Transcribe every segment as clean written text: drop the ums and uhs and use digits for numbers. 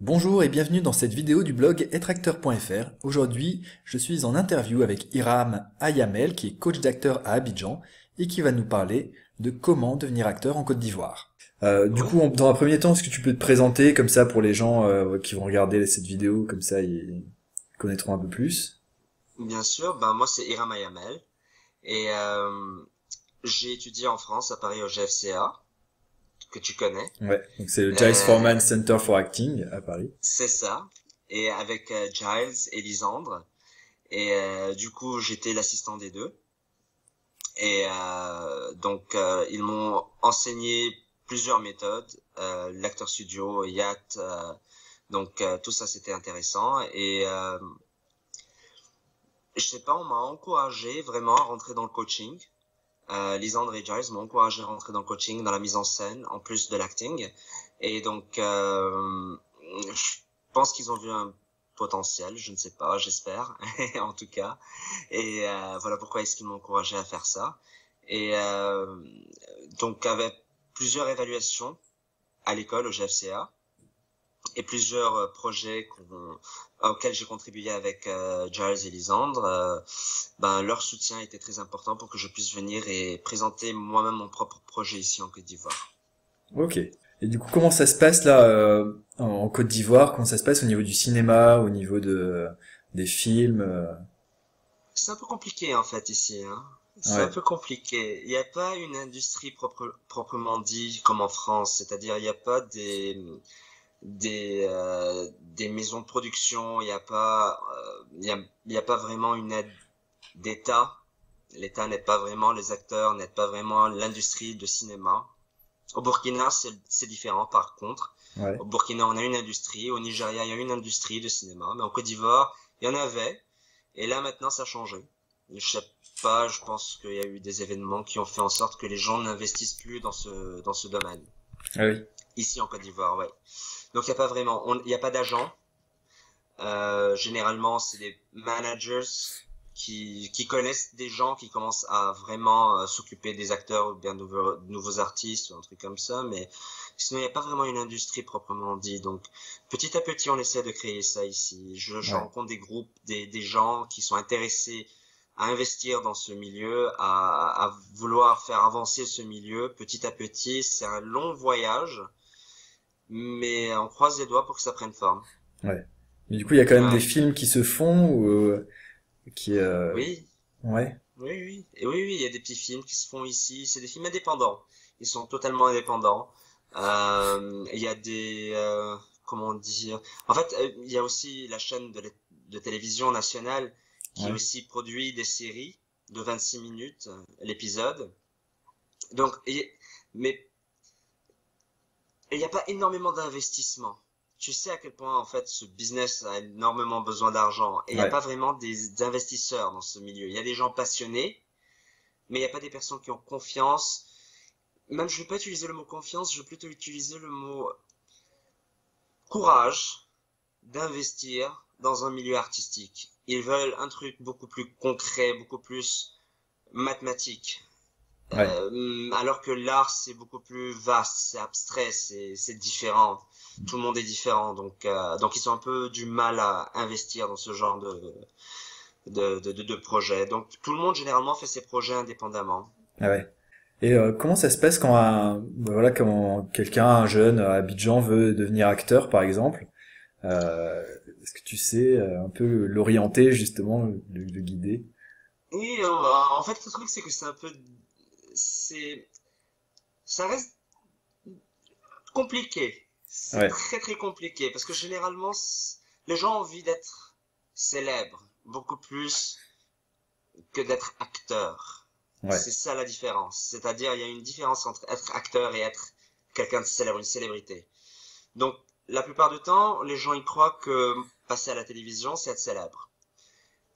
Bonjour et bienvenue dans cette vidéo du blog etracteur.fr. Aujourd'hui, je suis en interview avec Hiram Ayamel, qui est coach d'acteur à Abidjan et qui va nous parler de comment devenir acteur en Côte d'Ivoire. Oui, Dans un premier temps, est-ce que tu peux te présenter comme ça pour les gens qui vont regarder cette vidéo, comme ça ils connaîtront un peu plus? bien sûr. Ben, moi, c'est Hiram Ayamel. Et j'ai étudié en France, à Paris, au GFCA, que tu connais. Ouais, donc c'est le Giles Euh, Forman Center for Acting à Paris. c'est ça. Et avec Giles et Lisandre. Et du coup, j'étais l'assistant des deux. Et ils m'ont enseigné plusieurs méthodes. L'acteur studio, Yacht. Tout ça, c'était intéressant. Et je sais pas, on m'a encouragé vraiment à rentrer dans le coaching. Lisandre et Giles m'ont encouragé à rentrer dans le coaching, dans la mise en scène, en plus de l'acting. Et je pense qu'ils ont vu un potentiel, je ne sais pas, j'espère, en tout cas. Et voilà pourquoi est-ce qu'ils m'ont encouragé à faire ça. Et avec plusieurs évaluations à l'école, au GFCA, et plusieurs projets auxquels j'ai contribué avec Giles et Lisandre, leur soutien était très important pour que je puisse venir et présenter moi-même mon propre projet ici en Côte d'Ivoire. Ok. Et du coup, comment ça se passe là en Côte d'Ivoire? Comment ça se passe au niveau du cinéma, au niveau des films? C'est un peu compliqué en fait ici, hein. C'est un Ouais, peu compliqué. Il n'y a pas une industrie proprement dit comme en France, c'est-à-dire il n'y a pas des maisons de production, il y a pas vraiment une aide d'État. L'État n'aide pas vraiment les acteurs, n'aide pas vraiment l'industrie de cinéma. Au Burkina, c'est différent par contre. ouais. Au Burkina, on a une industrie. Au Nigeria, il y a une industrie de cinéma. Mais en Côte d'Ivoire, il y en avait. Et là, maintenant, ça a changé. Je sais pas, je pense qu'il y a eu des événements qui ont fait en sorte que les gens n'investissent plus dans ce domaine. Ah oui. Ici en Côte d'Ivoire, ouais. Donc, il n'y a pas vraiment, il n'y a pas d'agent. Généralement, c'est des managers qui connaissent des gens qui commencent à vraiment s'occuper des acteurs ou bien de nouveaux artistes ou un truc comme ça, mais sinon il n'y a pas vraiment une industrie proprement dit. Donc petit à petit, on essaie de créer ça ici. Je Ouais. rencontre des groupes, des gens qui sont intéressés à investir dans ce milieu, à vouloir faire avancer ce milieu petit à petit. C'est un long voyage, mais on croise les doigts pour que ça prenne forme. Ouais. Mais du coup, il y a quand même des Ouais. films qui se font ou qui Oui, ouais. oui, oui. Et oui, oui, il y a des petits films qui se font ici. C'est des films indépendants. Ils sont totalement indépendants. Il y a comment dire? En fait, il y a aussi la chaîne de télévision nationale qui Ouais. aussi produit des séries de 26 minutes l'épisode. Donc, mais il n'y a pas énormément d'investissement. Tu sais à quel point en fait ce business a énormément besoin d'argent et il n'y a Ouais. pas vraiment des investisseurs dans ce milieu. Il y a des gens passionnés, mais il n'y a pas des personnes qui ont confiance. Même je ne vais pas utiliser le mot confiance, je vais plutôt utiliser le mot courage d'investir dans un milieu artistique. Ils veulent un truc beaucoup plus concret, beaucoup plus mathématique. Ouais. Alors que l'art, c'est beaucoup plus vaste, c'est abstrait, c'est différent. Tout le monde est différent, donc ils ont un peu du mal à investir dans ce genre de projet. Donc tout le monde généralement fait ses projets indépendamment. Ah ouais. Et comment ça se passe quand voilà, quand quelqu'un, un jeune à Abidjan veut devenir acteur, par exemple? Est-ce que tu sais un peu l'orienter justement, le guider? Oui, en fait le truc c'est que c'est, ça reste compliqué. C'est Ouais. très très compliqué parce que généralement les gens ont envie d'être célèbres beaucoup plus que d'être acteur. Ouais. C'est ça la différence. C'est-à-dire, il y a une différence entre être acteur et être quelqu'un de célèbre, une célébrité. Donc, la plupart du temps, les gens y croient que passer à la télévision, c'est être célèbre.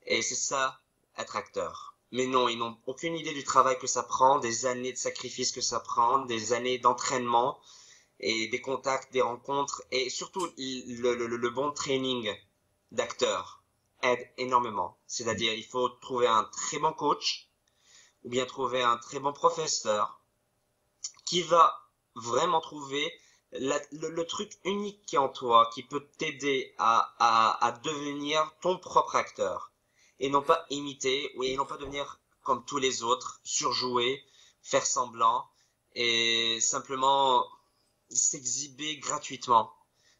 Et c'est ça, être acteur. Mais non, ils n'ont aucune idée du travail que ça prend, des années de sacrifice que ça prend, des années d'entraînement et des contacts, des rencontres et surtout le bon training d'acteur aide énormément. C'est-à-dire, il faut trouver un très bon coach ou bien trouver un très bon professeur qui va vraiment trouver Le truc unique qui est en toi, qui peut t'aider à devenir ton propre acteur, et non pas imiter, ou et non pas devenir comme tous les autres, surjouer, faire semblant, et simplement s'exhiber gratuitement,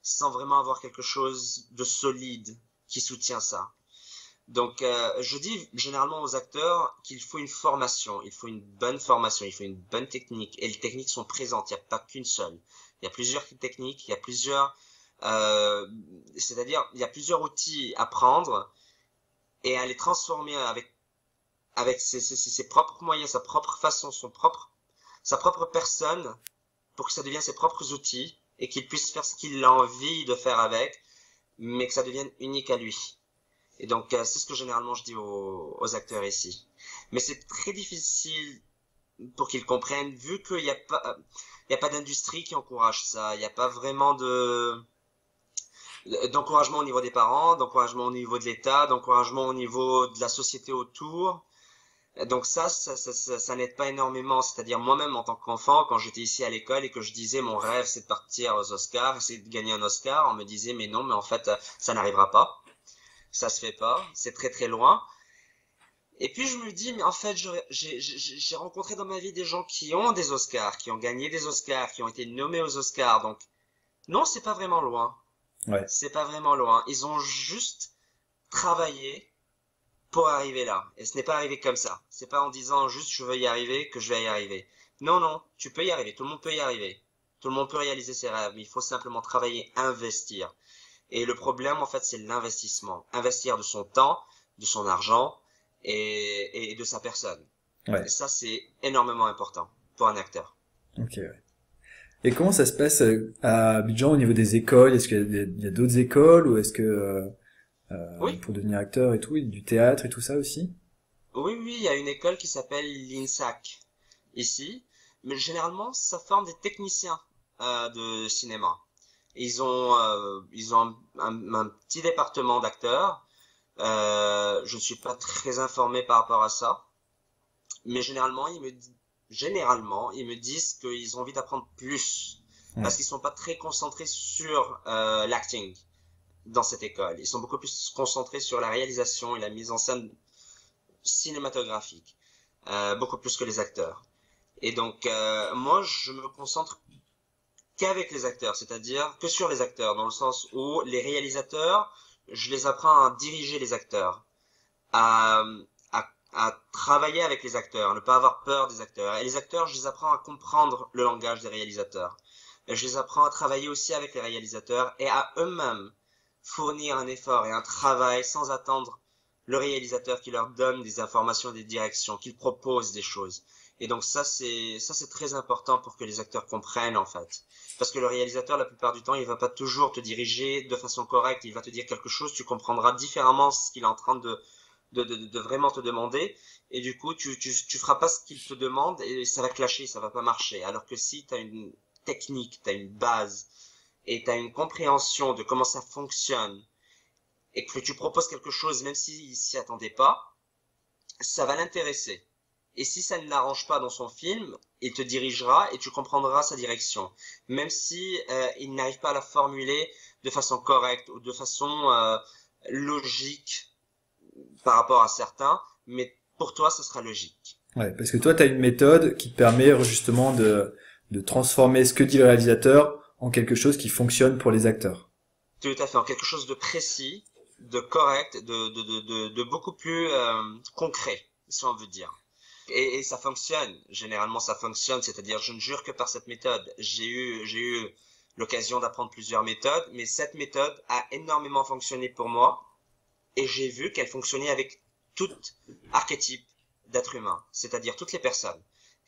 sans vraiment avoir quelque chose de solide qui soutient ça. Donc, je dis généralement aux acteurs qu'il faut une formation, il faut une bonne formation, il faut une bonne technique. Et les techniques sont présentes, il n'y a pas qu'une seule. Il y a plusieurs techniques, il y a plusieurs, c'est-à-dire, il y a plusieurs outils à prendre et à les transformer avec ses propres moyens, sa propre façon, sa propre personne, pour que ça devienne ses propres outils et qu'il puisse faire ce qu'il a envie de faire avec, mais que ça devienne unique à lui. Et donc, c'est ce que généralement je dis aux acteurs ici. Mais c'est très difficile pour qu'ils comprennent, vu qu'il y a pas d'industrie qui encourage ça, il n'y a pas vraiment d'encouragement au niveau des parents, d'encouragement au niveau de l'État, d'encouragement au niveau de la société autour. Donc ça n'aide pas énormément. C'est-à-dire moi-même en tant qu'enfant, quand j'étais ici à l'école et que je disais mon rêve c'est de partir aux Oscars, c'est de gagner un Oscar, on me disait mais non, mais en fait ça n'arrivera pas. Ça se fait pas, c'est très très loin. Et puis je me dis, mais en fait, j'ai rencontré dans ma vie des gens qui ont des Oscars, qui ont gagné des Oscars, qui ont été nommés aux Oscars. Donc, non, c'est pas vraiment loin. Ouais. C'est pas vraiment loin. Ils ont juste travaillé pour arriver là. Et ce n'est pas arrivé comme ça. C'est pas en disant juste je veux y arriver que je vais y arriver. Non, non, tu peux y arriver. Tout le monde peut y arriver. Tout le monde peut réaliser ses rêves. Mais il faut simplement travailler, investir. Et le problème, en fait, c'est l'investissement. Investir de son temps, de son argent et de sa personne. Ouais. Et ça, c'est énormément important pour un acteur. Ok, ouais. Et comment ça se passe à Abidjan au niveau des écoles? Est-ce qu'il y a, il y a d'autres écoles ou est-ce que Oui, pour devenir acteur et tout, du théâtre et tout ça aussi? oui, oui, il y a une école qui s'appelle l'INSAC ici, mais généralement, ça forme des techniciens de cinéma. Ils ont un petit département d'acteurs. Je ne suis pas très informé par rapport à ça, mais généralement, ils me disent qu'ils ont envie d'apprendre plus Ouais. parce qu'ils sont pas très concentrés sur l'acting dans cette école. Ils sont beaucoup plus concentrés sur la réalisation et la mise en scène cinématographique, beaucoup plus que les acteurs. Et donc, moi, je me concentre qu'avec les acteurs, c'est-à-dire que sur les acteurs, dans le sens où les réalisateurs, je les apprends à diriger les acteurs, à, à travailler avec les acteurs, à ne pas avoir peur des acteurs. Et les acteurs, je les apprends à comprendre le langage des réalisateurs. Et je les apprends à travailler aussi avec les réalisateurs et à eux-mêmes fournir un effort et un travail sans attendre le réalisateur qui leur donne des informations, des directions, qu'il propose des choses. Et donc ça c'est très important pour que les acteurs comprennent en fait. Parce que le réalisateur, la plupart du temps, il va pas toujours te diriger de façon correcte. Il va te dire quelque chose, tu comprendras différemment ce qu'il est en train de vraiment te demander. Et du coup, tu feras pas ce qu'il te demande et ça va clasher, ça va pas marcher. Alors que si tu as une technique, tu as une base et tu as une compréhension de comment ça fonctionne et que tu proposes quelque chose même s'il s'y attendait pas, ça va l'intéresser. Et si ça ne l'arrange pas dans son film, il te dirigera et tu comprendras sa direction. Même si il n'arrive pas à la formuler de façon correcte ou de façon logique par rapport à certains, mais pour toi, ce sera logique. Ouais, parce que toi, tu as une méthode qui te permet justement de transformer ce que dit le réalisateur en quelque chose qui fonctionne pour les acteurs. Tout à fait, en quelque chose de précis, de correct, de beaucoup plus concret, si on veut dire. Et ça fonctionne, généralement ça fonctionne, c'est-à-dire je ne jure que par cette méthode. J'ai eu l'occasion d'apprendre plusieurs méthodes, mais cette méthode a énormément fonctionné pour moi et j'ai vu qu'elle fonctionnait avec tout archétype d'être humain, c'est-à-dire toutes les personnes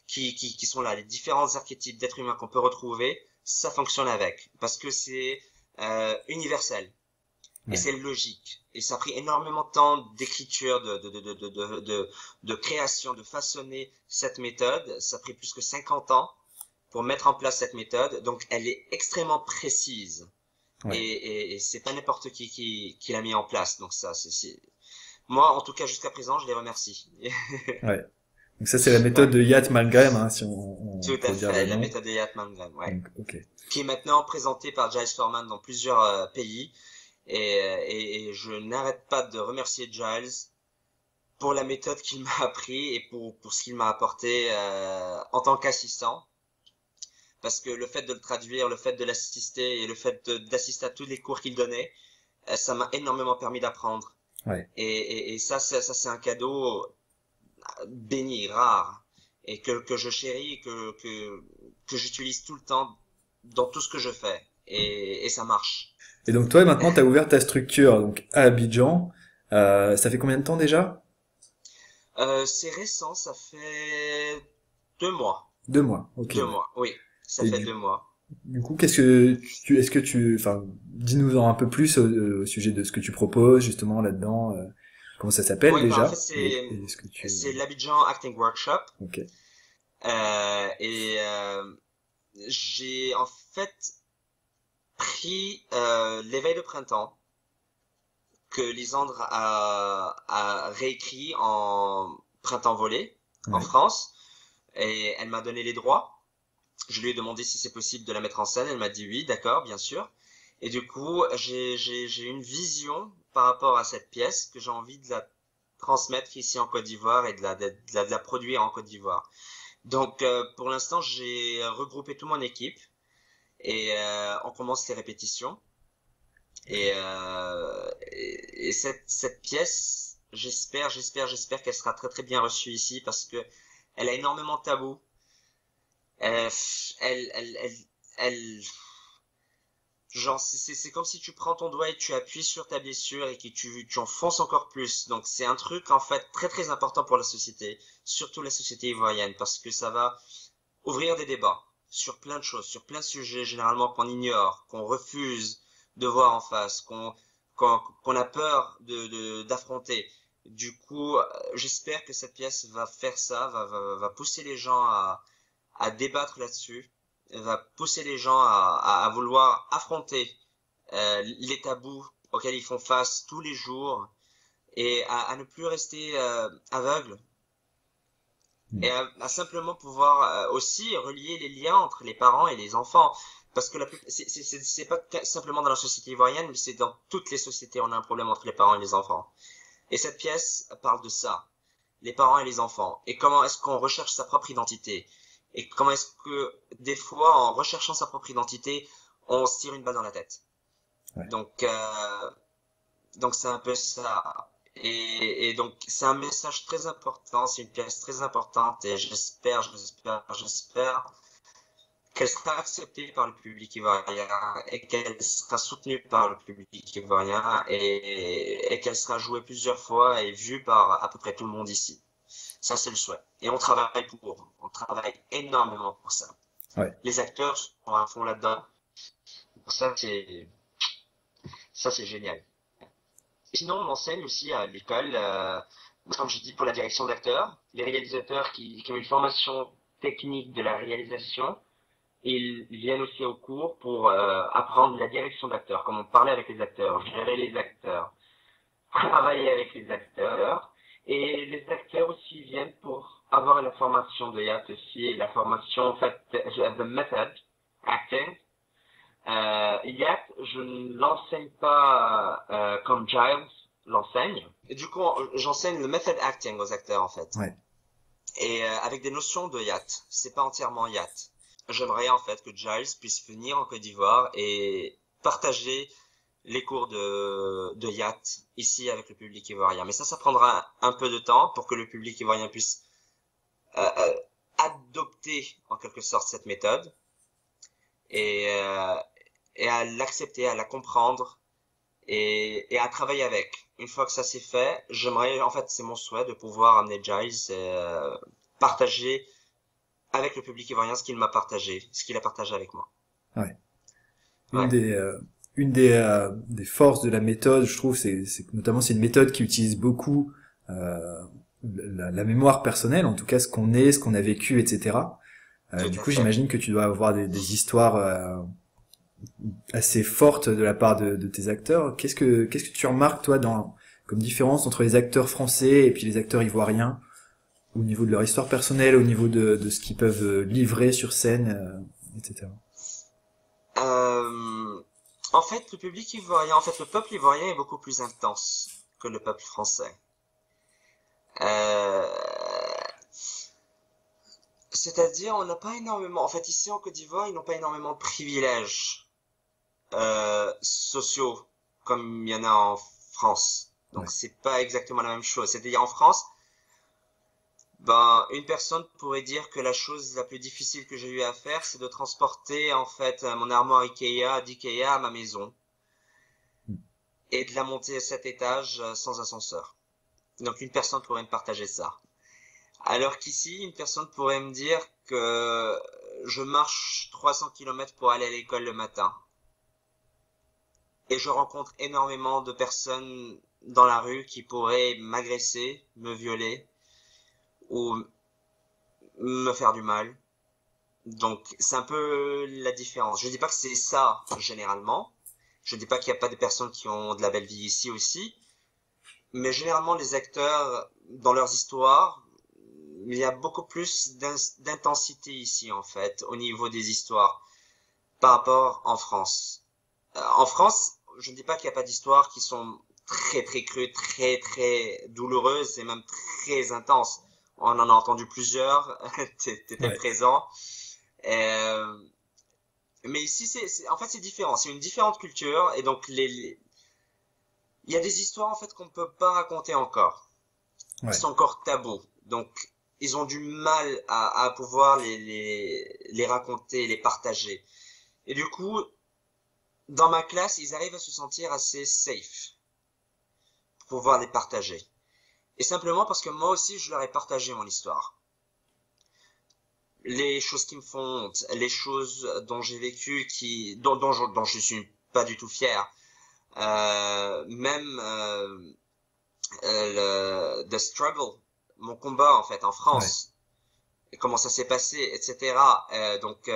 qui sont là, les différents archétypes d'êtres humains qu'on peut retrouver, ça fonctionne avec, parce que c'est universel. Et Ouais. c'est logique. Et ça a pris énormément de temps d'écriture, de création, de façonner cette méthode. Ça a pris plus que 50 ans pour mettre en place cette méthode. Donc, elle est extrêmement précise. Ouais. Et c'est pas n'importe qui l'a mis en place. Donc ça, moi, en tout cas, jusqu'à présent, je les remercie. Ouais. Donc ça, c'est la Ouais, méthode de Yat Malmgren, hein, si on tout à peut dire fait, le la nom. méthode de Yatman, ouais. Donc, ok. Qui est maintenant présentée par Giles Foreman dans plusieurs pays. Et je n'arrête pas de remercier Giles pour la méthode qu'il m'a appris et pour ce qu'il m'a apporté en tant qu'assistant. Parce que le fait de le traduire, le fait de l'assister et le fait d'assister à tous les cours qu'il donnait, ça m'a énormément permis d'apprendre. Ouais. Et ça, c'est un cadeau béni, rare, et que je chéris et que j'utilise tout le temps dans tout ce que je fais. Et ça marche. Et donc toi, maintenant, tu as ouvert ta structure donc à Abidjan. Ça fait combien de temps déjà? C'est récent, ça fait 2 mois. 2 mois. Ok. 2 mois, oui, ça Et fait 2 mois. du coup, qu'est-ce que est-ce que enfin, dis-nous-en un peu plus au sujet de ce que tu proposes justement là-dedans. Comment ça s'appelle Oui, bah en fait déjà? Et c'est ce que tu. c'est l'Abidjan Acting Workshop. Ok. Et j'ai en fait pris l'éveil de printemps que Lisandre a réécrit en Printemps volé en Ouais. France. Et elle m'a donné les droits. Je lui ai demandé si c'est possible de la mettre en scène. Elle m'a dit oui, d'accord, bien sûr. Et du coup, j'ai une vision par rapport à cette pièce que j'ai envie de la transmettre ici en Côte d'Ivoire et de la produire en Côte d'Ivoire. Donc, pour l'instant, j'ai regroupé toute mon équipe et on commence les répétitions. Et cette pièce, j'espère qu'elle sera très très bien reçue ici parce que elle a énormément de tabous. Euh, elle, elle, elle, elle, genre, c'est comme si tu prends ton doigt et tu appuies sur ta blessure et que tu enfonces encore plus. Donc, c'est un truc, en fait, très, très important pour la société, surtout la société ivoirienne, parce que ça va ouvrir des débats sur plein de choses, sur plein de sujets, généralement, qu'on ignore, qu'on refuse de voir en face, qu'on a peur d'affronter. Du coup, j'espère que cette pièce va faire ça, va pousser les gens à débattre là-dessus, va pousser les gens à vouloir affronter les tabous auxquels ils font face tous les jours et à ne plus rester aveugles et à simplement pouvoir aussi relier les liens entre les parents et les enfants. Parce que c'est pas simplement dans la société ivoirienne, mais c'est dans toutes les sociétés, on a un problème entre les parents et les enfants. Et cette pièce parle de ça, les parents et les enfants, et comment est-ce qu'on recherche sa propre identité, et comment est-ce que des fois, en recherchant sa propre identité, on se tire une balle dans la tête. Ouais. Donc c'est un peu ça. Et donc c'est un message très important, c'est une pièce très importante, et j'espère qu'elle sera acceptée par le public ivoirien et qu'elle sera soutenue par le public ivoirien et qu'elle sera jouée plusieurs fois et vue par à peu près tout le monde ici. Ça, c'est le souhait. Et on travaille énormément pour ça. Ouais. Les acteurs sont à fond là-dedans. Ça, c'est génial. Sinon, on enseigne aussi à l'école, comme je dis, pour la direction d'acteurs. Les réalisateurs qui ont une formation technique de la réalisation, ils viennent aussi au cours pour apprendre la direction d'acteurs, comment parler avec les acteurs, gérer les acteurs, travailler avec les acteurs. Et les acteurs aussi viennent pour avoir la formation de YAT aussi, la formation en fait de method acting. YAT, je ne l'enseigne pas comme Giles l'enseigne. Et du coup, j'enseigne le method acting aux acteurs en fait. Ouais. Et avec des notions de YAT. C'est pas entièrement YAT. J'aimerais en fait que Giles puisse venir en Côte d'Ivoire et partager les cours de YAT ici avec le public ivoirien. Mais ça prendra un peu de temps pour que le public ivoirien puisse adopter en quelque sorte cette méthode et, euh, et à l'accepter, à la comprendre et à travailler avec. Une fois que ça c'est fait, j'aimerais, en fait c'est mon souhait de pouvoir amener Giles partager avec le public ivoirien ce qu'il m'a partagé, ce qu'il a partagé avec moi. Ouais. Ouais. Une des forces de la méthode, je trouve, c'est que notamment c'est une méthode qui utilise beaucoup la mémoire personnelle, en tout cas ce qu'on est, ce qu'on a vécu, etc. Tout Du à coup, fait. j'imagine que tu dois avoir des histoires assez fortes de la part de tes acteurs. Qu'est-ce que tu remarques toi comme différence entre les acteurs français et puis les acteurs ivoiriens au niveau de leur histoire personnelle, au niveau de ce qu'ils peuvent livrer sur scène, etc. En fait, le public ivoirien, en fait, le peuple ivoirien est beaucoup plus intense que le peuple français. Euh, C'est-à-dire, on n'a pas énormément, en fait, ici en Côte d'Ivoire, ils n'ont pas énormément de privilèges sociaux comme il y en a en France. Donc, Ouais. c'est pas exactement la même chose. C'est-à-dire, en France, ben, une personne pourrait dire que la chose la plus difficile que j'ai eu à faire, c'est de transporter, en fait, mon armoire d'IKEA à ma maison et de la monter à 7 étages sans ascenseur. Donc, une personne pourrait me partager ça. Alors qu'ici, une personne pourrait me dire que je marche 300 km pour aller à l'école le matin. Et je rencontre énormément de personnes dans la rue qui pourraient m'agresser, me violer ou me faire du mal. Donc c'est un peu la différence. Je dis pas que c'est ça généralement. Je dis pas qu'il n'y a pas de personnes qui ont de la belle vie ici aussi. Mais généralement les acteurs, dans leurs histoires, il y a beaucoup plus d'intensité ici en fait au niveau des histoires par rapport en France. En France, je ne dis pas qu'il n'y a pas d'histoires qui sont très très crues, très très douloureuses et même très intenses. On en a entendu plusieurs, t'étais Ouais. présent. Euh, mais ici, en fait, c'est différent. C'est une différente culture et donc il y a des histoires en fait qu'on ne peut pas raconter encore. Ouais. C'est encore tabou. Donc, ils ont du mal à pouvoir les raconter, les partager. Et du coup, dans ma classe, ils arrivent à se sentir assez safe pour pouvoir les partager. Et simplement parce que moi aussi, je leur ai partagé mon histoire. Les choses qui me font honte, les choses dont j'ai vécu, dont je suis pas du tout fier. Même the struggle, mon combat en fait en Ouais. France, et comment ça s'est passé, etc. Donc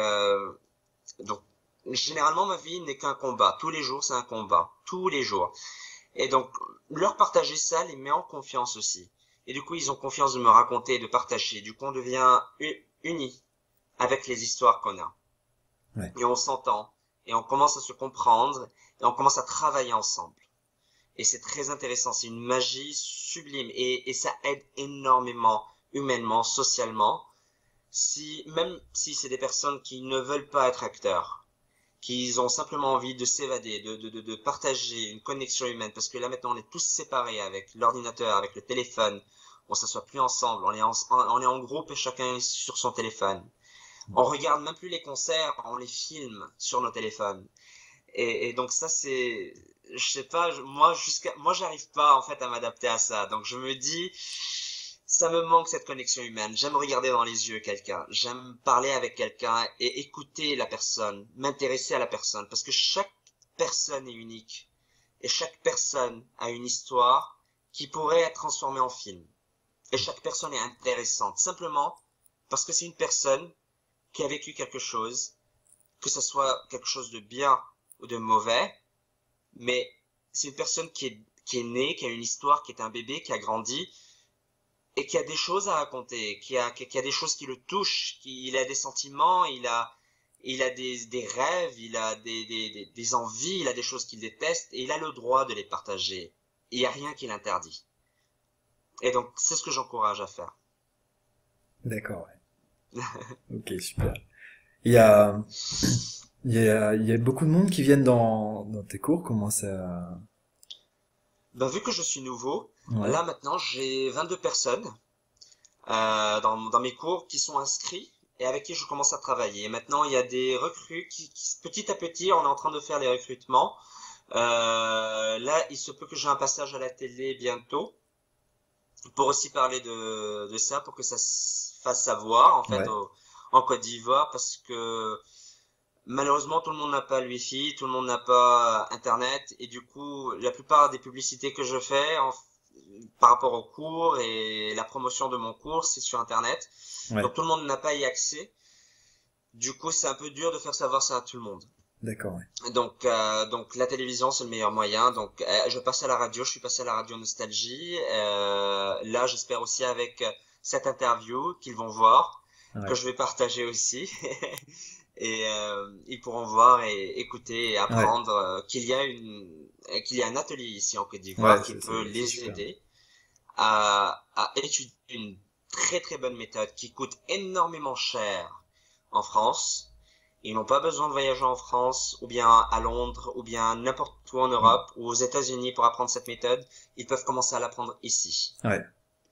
généralement ma vie n'est qu'un combat. Tous les jours c'est un combat, tous les jours. Et donc leur partager ça les met en confiance aussi. Et du coup ils ont confiance de me raconter, de partager. Du coup on devient unis avec les histoires qu'on a. Ouais. Et on s'entend, et on commence à se comprendre, et on commence à travailler ensemble. Et c'est très intéressant, c'est une magie sublime et ça aide énormément humainement, socialement. Même si c'est des personnes qui ne veulent pas être acteurs, qui ont simplement envie de s'évader, de partager une connexion humaine, parce que là maintenant on est tous séparés avec l'ordinateur, avec le téléphone, on s'assoit plus ensemble, on est en groupe et chacun est sur son téléphone. On regarde même plus les concerts, on les filme sur nos téléphones. Et donc ça c'est, je sais pas, moi j'arrive pas en fait à m'adapter à ça. Donc je me dis, ça me manque cette connexion humaine. J'aime regarder dans les yeux quelqu'un, j'aime parler avec quelqu'un et écouter la personne, m'intéresser à la personne, parce que chaque personne est unique et chaque personne a une histoire qui pourrait être transformée en film. Et chaque personne est intéressante simplement parce que c'est une personne qui a vécu quelque chose, que ce soit quelque chose de bien ou de mauvais, mais c'est une personne qui est née, qui a une histoire, qui est un bébé, qui a grandi et qui a des choses à raconter, qui a des choses qui le touchent, il a des sentiments, il a des rêves, il a des envies, il a des choses qu'il déteste et il a le droit de les partager. Il n'y a rien qui l'interdit. Et donc, c'est ce que j'encourage à faire. D'accord. Ouais. Ok, super. Il y a, il y a beaucoup de monde qui viennent dans tes cours. Comment ça? Ben, vu que je suis nouveau, Ouais. là maintenant j'ai 22 personnes dans mes cours qui sont inscrits et avec qui je commence à travailler. Et maintenant il y a des recrues petit à petit on est en train de faire les recrutements. Là il se peut que j'ai un passage à la télé bientôt pour aussi parler de ça, pour que ça se fasse savoir en fait Ouais. en Côte d'Ivoire parce que malheureusement, tout le monde n'a pas le Wi-Fi, tout le monde n'a pas Internet, et du coup, la plupart des publicités que je fais par rapport au cours et la promotion de mon cours, c'est sur Internet. Ouais. Donc tout le monde n'a pas y accès. Du coup, c'est un peu dur de faire savoir ça à tout le monde. D'accord. Ouais. Donc la télévision, c'est le meilleur moyen. Donc je passe à la radio, je suis passé à la radio Nostalgie. Là, j'espère aussi avec cette interview qu'ils vont voir, que Ouais. je vais partager aussi. Et ils pourront voir et écouter et Ouais. apprendre qu'il y a un atelier ici en Côte Ouais, d'Ivoire qui c'est peut c'est les super. aider à étudier une très très bonne méthode qui coûte énormément cher en France. Ils n'ont pas besoin de voyager en France ou bien à Londres ou bien n'importe où en Mm. Europe ou aux États-Unis pour apprendre cette méthode. Ils peuvent commencer à l'apprendre ici. Ouais.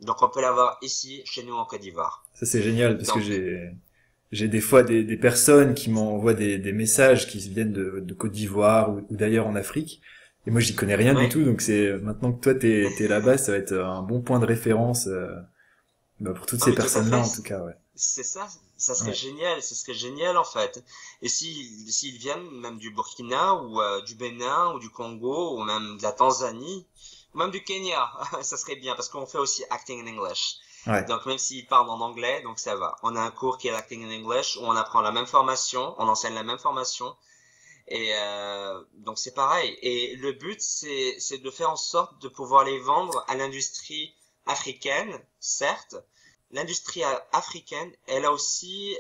Donc on peut l'avoir ici, chez nous en Côte d'Ivoire. Ça c'est génial parce que Donc, j'ai des fois des personnes qui m'envoient des messages qui viennent de Côte d'Ivoire ou d'ailleurs en Afrique. Et moi, j'y connais rien du oui, tout, donc c'est maintenant que toi t'es là-bas, ça va être un bon point de référence bah, pour toutes ah ces mais tout à personnes-là fait. en tout cas, ouais. C'est ça, ça serait Ouais, génial, ce serait génial en fait. Et s'ils viennent même du Burkina ou du Bénin ou du Congo ou même de la Tanzanie ou même du Kenya, ça serait bien parce qu'on fait aussi acting in English. ouais, Donc même s'ils parlent en anglais, donc ça va. On a un cours qui est l'acting in English où on apprend la même formation, on enseigne la même formation et donc c'est pareil. Et le but c'est de faire en sorte de pouvoir les vendre à l'industrie africaine, certes. L'industrie africaine, elle a aussi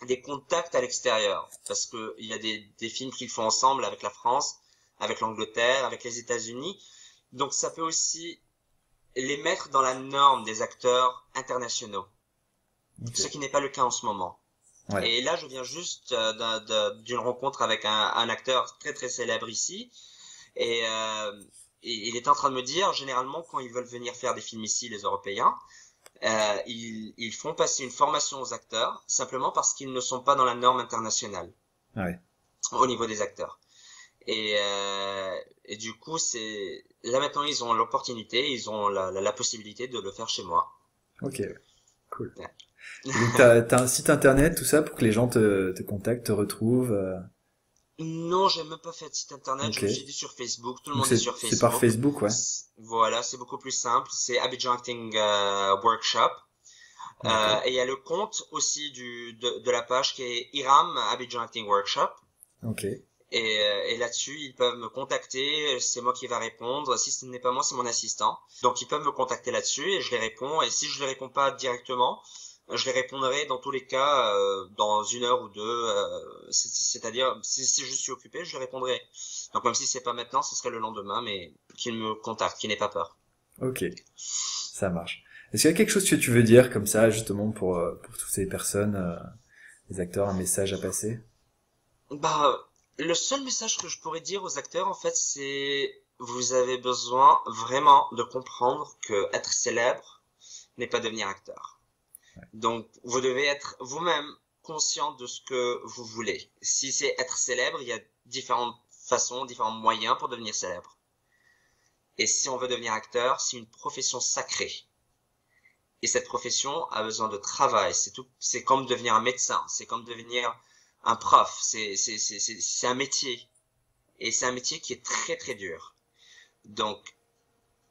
des contacts à l'extérieur parce que il y a des films qu'ils font ensemble avec la France, avec l'Angleterre, avec les États-Unis. Donc ça peut aussi les mettre dans la norme des acteurs internationaux, ok, ce qui n'est pas le cas en ce moment. ouais, Et là, je viens juste d'une rencontre avec un acteur très très célèbre ici, et il est en train de me dire, généralement, quand ils veulent venir faire des films ici, les Européens, ils font passer une formation aux acteurs simplement parce qu'ils ne sont pas dans la norme internationale ouais, au niveau des acteurs. Et du coup, c'est là maintenant ils ont l'opportunité, ils ont la possibilité de le faire chez moi. ok, ouais, cool. Ouais. Et donc t'as un site internet, tout ça, pour que les gens te contactent, te retrouvent. Non, j'ai même pas fait de site internet, Ok. je me suis dit sur Facebook, tout le Donc monde est sur c'est par Facebook. Facebook, ouais. Voilà, c'est beaucoup plus simple, c'est Abidjan Acting Workshop. D'accord. Et il y a le compte aussi de la page qui est Iram Abidjan Acting Workshop. Ok. Et là-dessus, ils peuvent me contacter, c'est moi qui va répondre. Si ce n'est pas moi, c'est mon assistant. Donc ils peuvent me contacter là-dessus et je les réponds. Et si je ne les réponds pas directement, je les répondrai dans tous les cas dans une heure ou deux. C'est-à-dire, si je suis occupé, je les répondrai. Donc même si c'est pas maintenant, ce serait le lendemain, mais qu'ils me contactent, qu'ils n'aient pas peur. Ok. Ça marche. Est-ce qu'il y a quelque chose que tu veux dire comme ça, justement, pour toutes ces personnes, les acteurs, un message à passer? Bah, le seul message que je pourrais dire aux acteurs, en fait, c'est vous avez besoin vraiment de comprendre que être célèbre n'est pas devenir acteur. Donc, vous devez être vous-même conscient de ce que vous voulez. Si c'est être célèbre, il y a différentes façons, différents moyens pour devenir célèbre. Et si on veut devenir acteur, c'est une profession sacrée. Et cette profession a besoin de travail. C'est tout, c'est comme devenir un médecin. C'est comme devenir un prof. C'est un métier. Et c'est un métier qui est très très dur. Donc,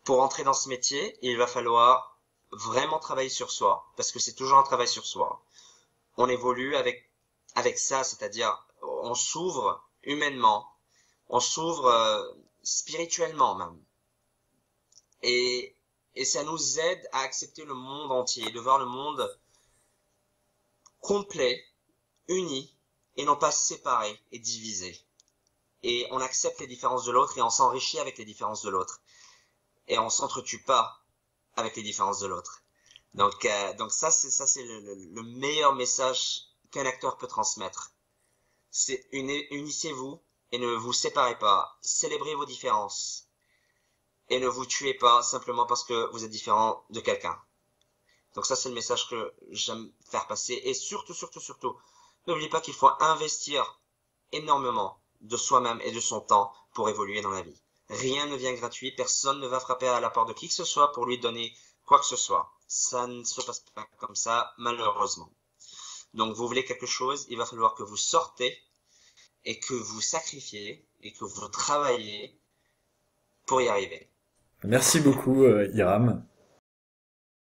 pour entrer dans ce métier, il va falloir vraiment travailler sur soi, parce que c'est toujours un travail sur soi. On évolue avec ça, c'est-à-dire on s'ouvre humainement, on s'ouvre spirituellement même. Et, et ça nous aide à accepter le monde entier, de voir le monde complet, uni, et non pas séparé et divisé. Et on accepte les différences de l'autre et on s'enrichit avec les différences de l'autre. Et on s'entretue pas avec les différences de l'autre. Donc ça c'est le meilleur message qu'un acteur peut transmettre. C'est unissez-vous et ne vous séparez pas. Célébrez vos différences et ne vous tuez pas simplement parce que vous êtes différent de quelqu'un. Donc ça c'est le message que j'aime faire passer. Et surtout, surtout, surtout, n'oubliez pas qu'il faut investir énormément de soi-même et de son temps pour évoluer dans la vie. Rien ne vient gratuit, personne ne va frapper à la porte de qui que ce soit pour lui donner quoi que ce soit. Ça ne se passe pas comme ça, malheureusement. Donc vous voulez quelque chose, il va falloir que vous sortez et que vous sacrifiez et que vous travaillez pour y arriver. Merci beaucoup, Iram.